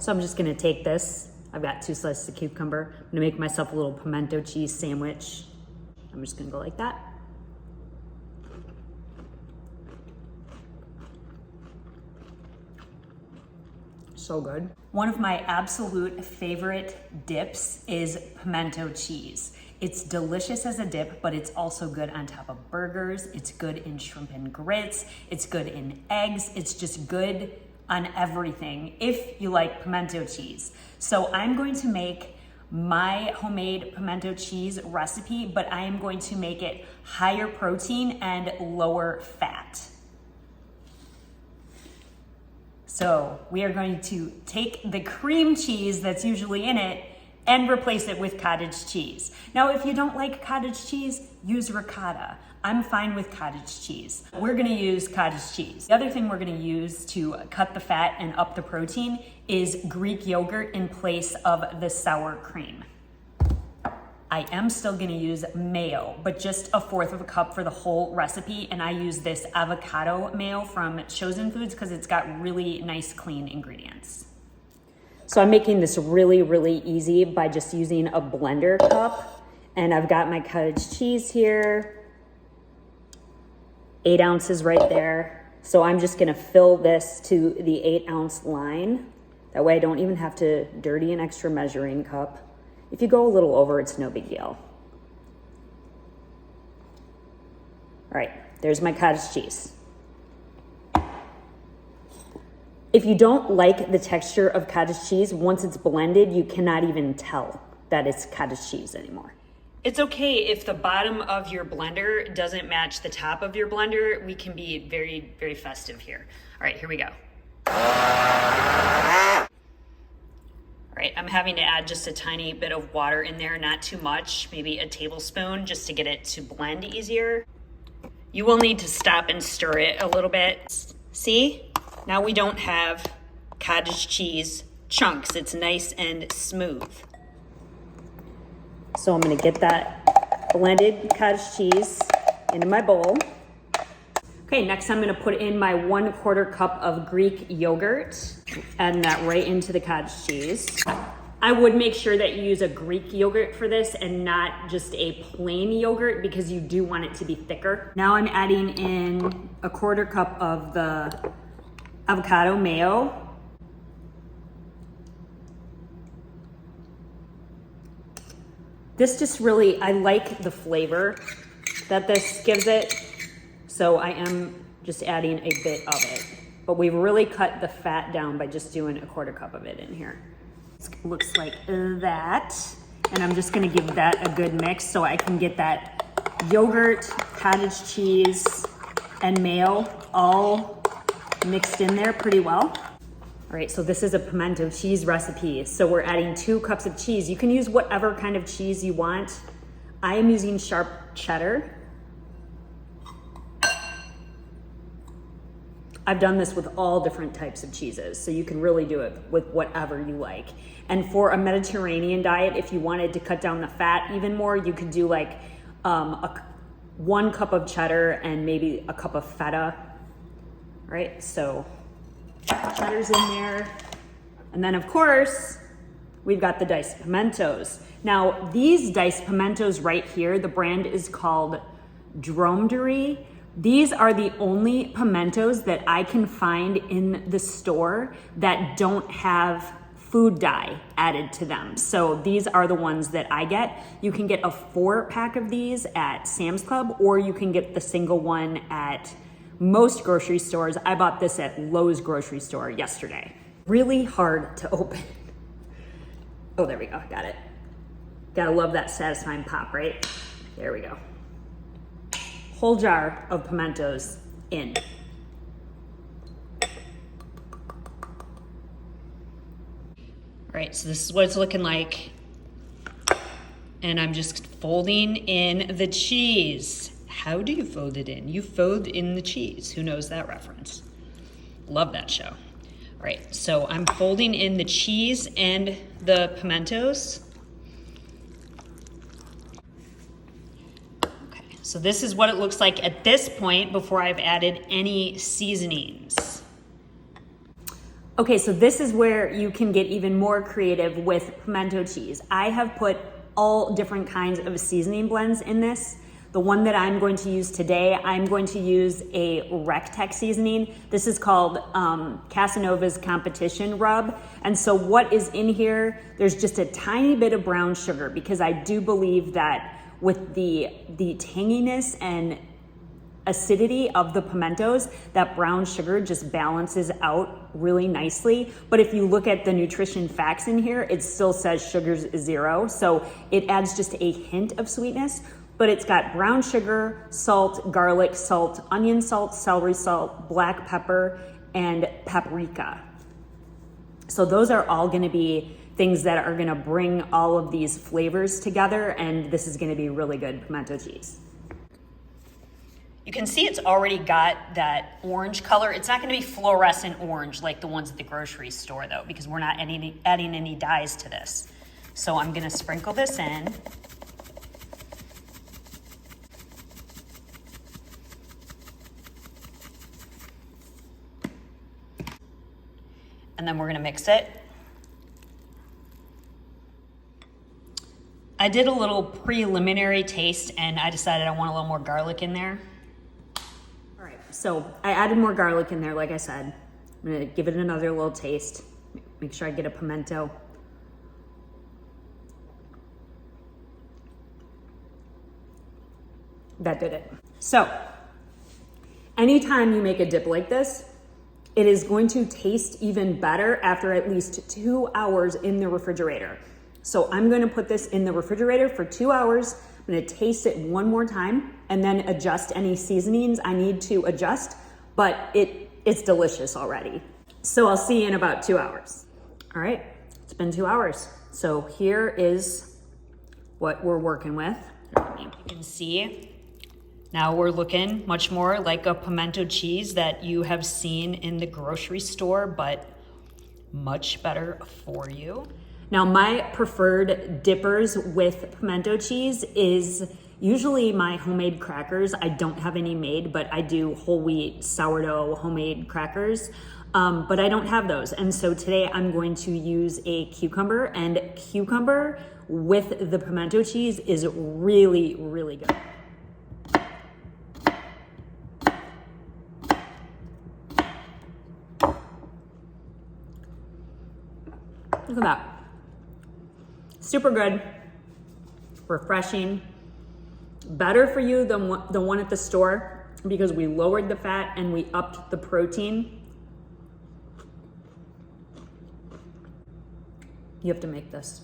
So I'm just gonna take this. I've got 2 slices of cucumber. I'm gonna make myself a little pimento cheese sandwich. I'm just gonna go like that. So good. One of my absolute favorite dips is pimento cheese. It's delicious as a dip, but it's also good on top of burgers. It's good in shrimp and grits. It's good in eggs. It's just good on everything if you like pimento cheese. So I'm going to make my homemade pimento cheese recipe, but I am going to make it higher protein and lower fat. So we are going to take the cream cheese that's usually in it and replace it with cottage cheese. Now, if you don't like cottage cheese, use ricotta. I'm fine with cottage cheese. We're gonna use cottage cheese. The other thing we're gonna use to cut the fat and up the protein is Greek yogurt in place of the sour cream. I am still gonna use mayo, but just 1/4 of a cup for the whole recipe, and I use this avocado mayo from Chosen Foods because it's got really nice, clean ingredients. So I'm making this really, really easy by just using a blender cup, and I've got my cottage cheese here, 8 ounces right there. So I'm just gonna fill this to the 8-ounce line. That way I don't even have to dirty an extra measuring cup. If you go a little over, it's no big deal. All right, there's my cottage cheese. If you don't like the texture of cottage cheese, once it's blended, you cannot even tell that it's cottage cheese anymore. It's okay if the bottom of your blender doesn't match the top of your blender. We can be very, very festive here. All right, here we go. All right, I'm having to add just a tiny bit of water in there, not too much, maybe a tablespoon, just to get it to blend easier. You will need to stop and stir it a little bit. See? Now we don't have cottage cheese chunks. It's nice and smooth. So I'm gonna get that blended cottage cheese into my bowl. Okay, next I'm gonna put in my 1/4 cup of Greek yogurt, adding that right into the cottage cheese. I would make sure that you use a Greek yogurt for this and not just a plain yogurt because you do want it to be thicker. Now I'm adding in 1/4 cup of the avocado mayo. This just really, I like the flavor that this gives it. So I am just adding a bit of it, but we've really cut the fat down by just doing 1/4 cup of it in here. It looks like that. And I'm just gonna give that a good mix so I can get that yogurt, cottage cheese, and mayo all mixed in there pretty well. All right, so this is a pimento cheese recipe. So we're adding 2 cups of cheese. You can use whatever kind of cheese you want. I am using sharp cheddar. I've done this with all different types of cheeses, so you can really do it with whatever you like. And for a Mediterranean diet, if you wanted to cut down the fat even more, you could do like 1 cup of cheddar and maybe a cup of feta. Right, so cheddar's in there. And then of course, we've got the diced pimentos. Now these diced pimentos right here, the brand is called Dromedary. These are the only pimentos that I can find in the store that don't have food dye added to them. So these are the ones that I get. You can get a 4-pack of these at Sam's Club, or you can get the single one at most grocery stores. I bought this at Lowe's grocery store yesterday. Really hard to open. Oh, there we go, got it. Gotta love that satisfying pop, right? There we go. Whole jar of pimentos in. All right, so this is what it's looking like. And I'm just folding in the cheese. How do you fold it in? You fold in the cheese. Who knows that reference? Love that show. All right, so I'm folding in the cheese and the pimentos. Okay, so this is what it looks like at this point before I've added any seasonings. Okay, so this is where you can get even more creative with pimento cheese. I have put all different kinds of seasoning blends in this. The one that I'm going to use today, I'm going to use a Rectech seasoning. This is called Casanova's Competition Rub. And so what is in here, there's just a tiny bit of brown sugar, because I do believe that with the tanginess and acidity of the pimentos, that brown sugar just balances out really nicely. But if you look at the nutrition facts in here, it still says sugar's 0. So it adds just a hint of sweetness, but it's got brown sugar, salt, garlic salt, onion salt, celery salt, black pepper, and paprika. So those are all gonna be things that are gonna bring all of these flavors together, and this is gonna be really good pimento cheese. You can see it's already got that orange color. It's not gonna be fluorescent orange like the ones at the grocery store though, because we're not adding any dyes to this. So I'm gonna sprinkle this in. And then we're gonna mix it. I did a little preliminary taste and I decided I want a little more garlic in there. All right, so I added more garlic in there, like I said. I'm gonna give it another little taste. Make sure I get a pimento. That did it. So, anytime you make a dip like this, it is going to taste even better after at least 2 hours in the refrigerator. So I'm gonna put this in the refrigerator for 2 hours. I'm gonna taste it one more time and then adjust any seasonings I need to adjust, but it's delicious already. So I'll see you in about 2 hours. All right, it's been 2 hours. So here is what we're working with. You can see, now we're looking much more like a pimento cheese that you have seen in the grocery store, but much better for you. Now my preferred dippers with pimento cheese is usually my homemade crackers. I don't have any made, but I do whole wheat sourdough homemade crackers, but I don't have those. And so today I'm going to use a cucumber, and cucumber with the pimento cheese is really, really good. Look at that. Super good, refreshing, better for you than the one at the store because we lowered the fat and we upped the protein. You have to make this.